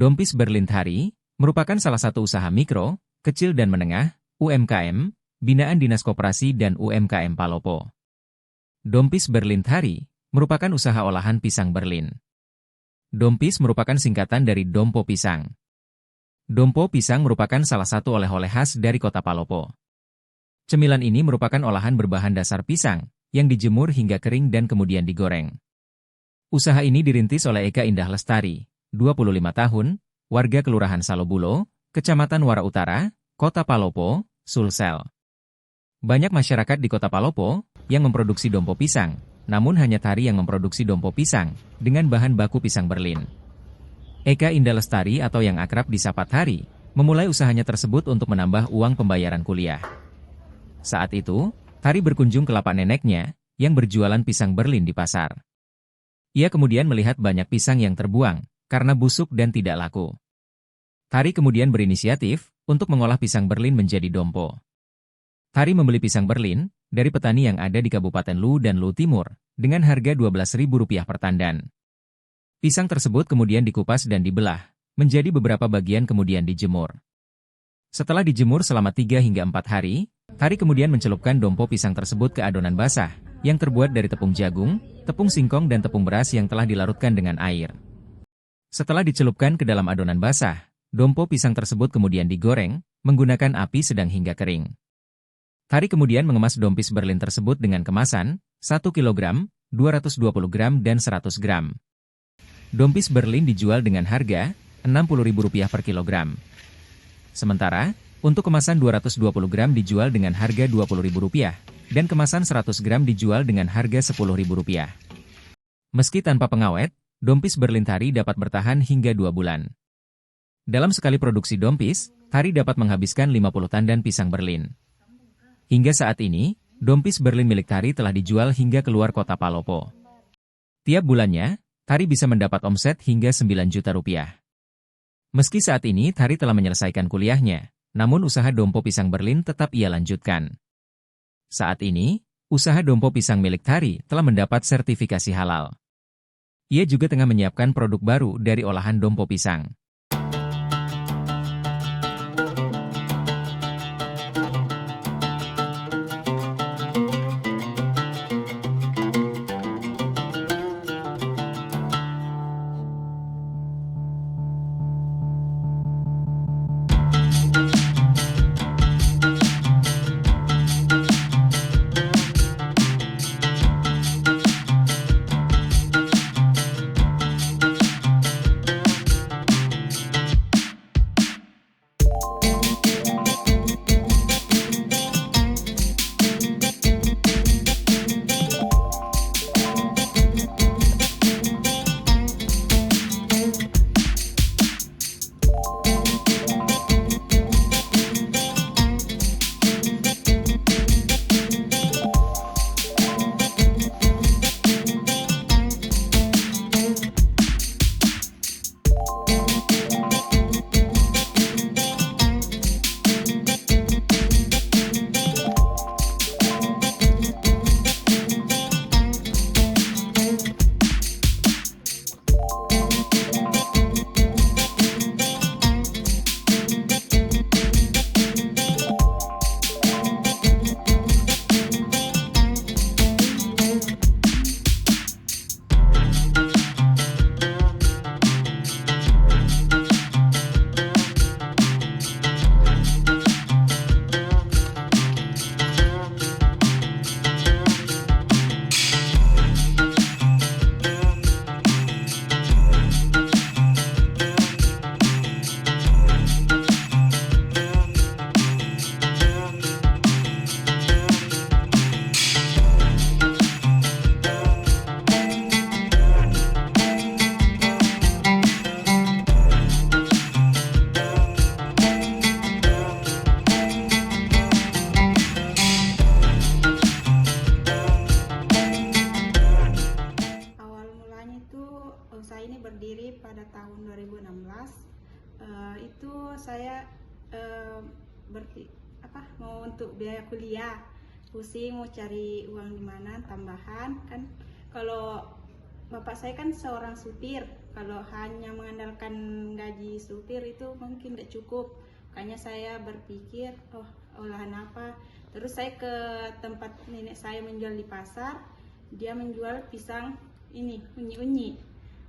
Dompis Berlin-Tari merupakan salah satu usaha mikro, kecil dan menengah, UMKM, binaan Dinas Koperasi dan UMKM Palopo. Dompis Berlin-Tari merupakan usaha olahan pisang Berlin. Dompis merupakan singkatan dari Dompo Pisang. Dompo Pisang merupakan salah satu oleh-oleh khas dari kota Palopo. Cemilan ini merupakan olahan berbahan dasar pisang, yang dijemur hingga kering dan kemudian digoreng. Usaha ini dirintis oleh Eka Indah Lestari, 25 tahun, warga Kelurahan Salobulo, Kecamatan Wara Utara, Kota Palopo, Sulsel. Banyak masyarakat di Kota Palopo yang memproduksi dompo pisang, namun hanya Tari yang memproduksi dompo pisang dengan bahan baku pisang Berlin. Eka Indah Lestari atau yang akrab disapa Tari, memulai usahanya tersebut untuk menambah uang pembayaran kuliah. Saat itu, Tari berkunjung ke lapak neneknya yang berjualan pisang Berlin di pasar. Ia kemudian melihat banyak pisang yang terbuang karena busuk dan tidak laku. Tari kemudian berinisiatif untuk mengolah pisang Berlin menjadi dompo. Tari membeli pisang Berlin dari petani yang ada di Kabupaten Lu dan Lu Timur dengan harga Rp12.000 per tandan. Pisang tersebut kemudian dikupas dan dibelah menjadi beberapa bagian kemudian dijemur. Setelah dijemur selama 3 hingga 4 hari, Tari kemudian mencelupkan dompo pisang tersebut ke adonan basah yang terbuat dari tepung jagung, tepung singkong dan tepung beras yang telah dilarutkan dengan air. Setelah dicelupkan ke dalam adonan basah, dompo pisang tersebut kemudian digoreng menggunakan api sedang hingga kering. Tari kemudian mengemas dompis Berlin tersebut dengan kemasan 1 kg, 220 gram dan 100 gram. Dompis Berlin dijual dengan harga Rp60.000 per kilogram. Sementara, untuk kemasan 220 gram dijual dengan harga Rp20.000 dan kemasan 100 gram dijual dengan harga Rp10.000. Meski tanpa pengawet, dompis Berlin Tari dapat bertahan hingga 2 bulan. Dalam sekali produksi dompis, Tari dapat menghabiskan 50 tandan pisang Berlin. Hingga saat ini, dompis Berlin milik Tari telah dijual hingga keluar kota Palopo. Tiap bulannya, Tari bisa mendapat omset hingga Rp9 juta. Meski saat ini Tari telah menyelesaikan kuliahnya, namun usaha dompo pisang Berlin tetap ia lanjutkan. Saat ini, usaha dompo pisang milik Tari telah mendapat sertifikasi halal. Ia juga tengah menyiapkan produk baru dari olahan dompo pisang. pada tahun 2016 itu saya mau untuk biaya kuliah, pusing mau cari uang di mana tambahan kan. Kalau bapak saya kan seorang supir, Kalau hanya mengandalkan gaji supir itu mungkin tidak cukup. Makanya saya berpikir, oh olahan apa? Terus saya ke tempat nenek saya menjual di pasar, dia menjual pisang ini unyi-unyi.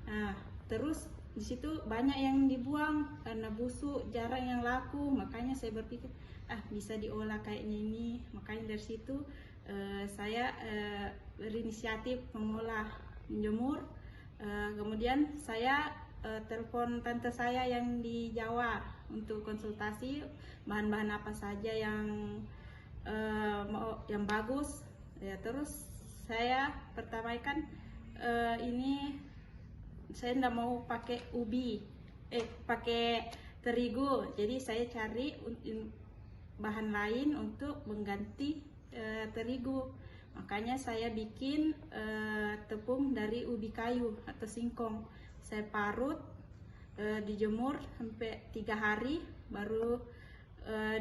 Nah, terus di situ banyak yang dibuang karena busuk, jarang yang laku. Makanya saya berpikir, bisa diolah kayaknya ini. Makanya dari situ saya berinisiatif mengolah, menjemur. Kemudian saya telepon tante saya yang di Jawa untuk konsultasi bahan-bahan apa saja yang bagus. Ya, terus saya pertama kan ini saya tidak mau pakai pakai terigu, jadi saya cari bahan lain untuk mengganti terigu. Makanya saya bikin tepung dari ubi kayu atau singkong. Saya parut, dijemur sampai 3 hari, baru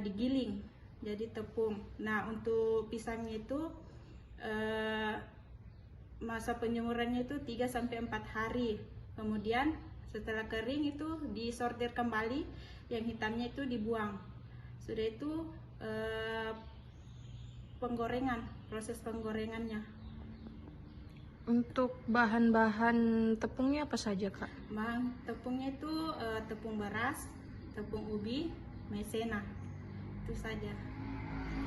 digiling jadi tepung. Nah, untuk pisangnya itu masa penjemurannya itu 3-4 hari. Kemudian setelah kering itu disortir kembali, yang hitamnya itu dibuang. Sudah itu penggorengan, proses penggorengannya. Untuk bahan-bahan tepungnya apa saja, Kak? Bahan tepungnya itu tepung beras, tepung ubi, maizena. Itu saja.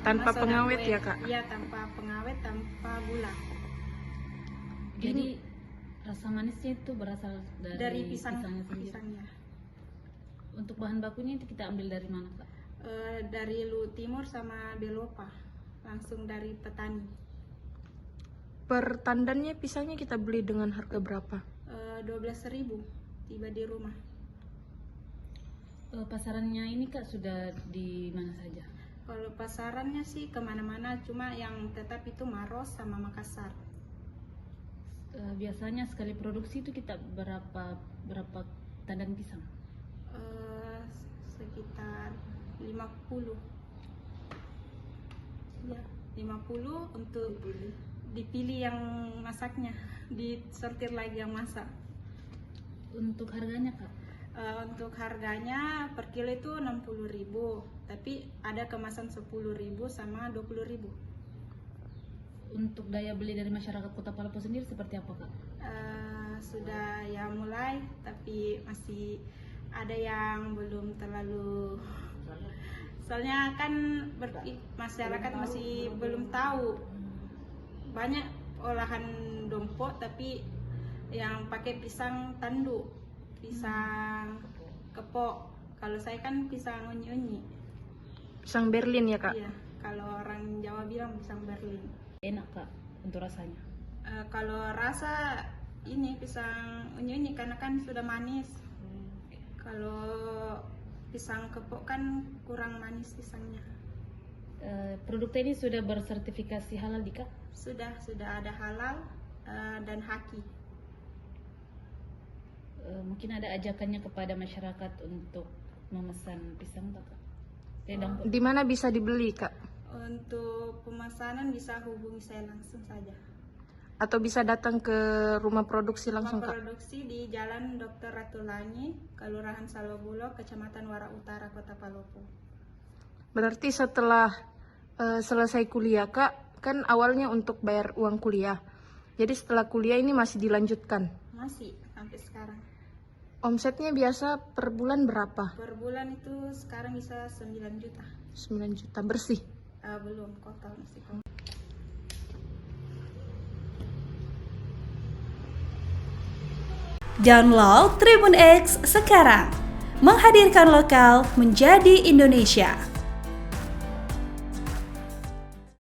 Tanpa Soda pengawet kue. ya, Kak? Iya, tanpa pengawet, tanpa gula. Jadi rasa manisnya itu berasal dari pisangnya sendiri. Pisangnya. Untuk bahan bakunya itu kita ambil dari mana, Kak? Dari Lu Timur sama Belopa, langsung dari petani. Per tandannya pisangnya kita beli dengan harga berapa? 12.000 tiba di rumah. Pasarannya ini, Kak, sudah di mana saja? Kalau pasarannya sih kemana-mana, cuma yang tetap itu Maros sama Makassar. Biasanya sekali produksi itu kita berapa tandan pisang? Sekitar 50. Ya, 50 untuk dipilih yang masaknya, disortir lagi yang masak. Untuk harganya, Kak? Untuk harganya per kilo itu 60.000, tapi ada kemasan 10.000 sama 20.000. Untuk daya beli dari masyarakat Kota Palopo sendiri seperti apa, Kak? Sudah ya mulai, tapi masih ada yang belum terlalu, soalnya kan masyarakat masih belum tahu. Banyak olahan dompok tapi yang pakai pisang tanduk, pisang kepok. Kalau saya kan pisang unyi-unyi. Pisang Berlin ya, Kak? Iya, kalau orang Jawa bilang pisang Berlin. Enak, Kak, untuk rasanya? Kalau rasa ini pisang unyu-unyu karena kan sudah manis. Kalau pisang kepok kan kurang manis pisangnya. Produknya ini sudah bersertifikasi halal, Kak? Sudah ada halal dan haki. Mungkin ada ajakannya kepada masyarakat untuk memesan pisang, Kak? Di mana bisa dibeli, Kak? Untuk pemesanan bisa hubungi saya langsung saja. Atau bisa datang ke rumah produksi langsung, Rumah Kak? produksi di Jalan Dr. Ratulangi, Kelurahan Salobulo, Kecamatan Wara Utara, Kota Palopo. Berarti setelah selesai kuliah, Kak, kan awalnya untuk bayar uang kuliah. Jadi setelah kuliah ini masih dilanjutkan? Masih, sampai sekarang. Omsetnya biasa per bulan berapa? Per bulan itu sekarang bisa 9 juta. 9 juta bersih? Belum, total masih kotor. Download Tribun X sekarang, menghadirkan lokal menjadi Indonesia.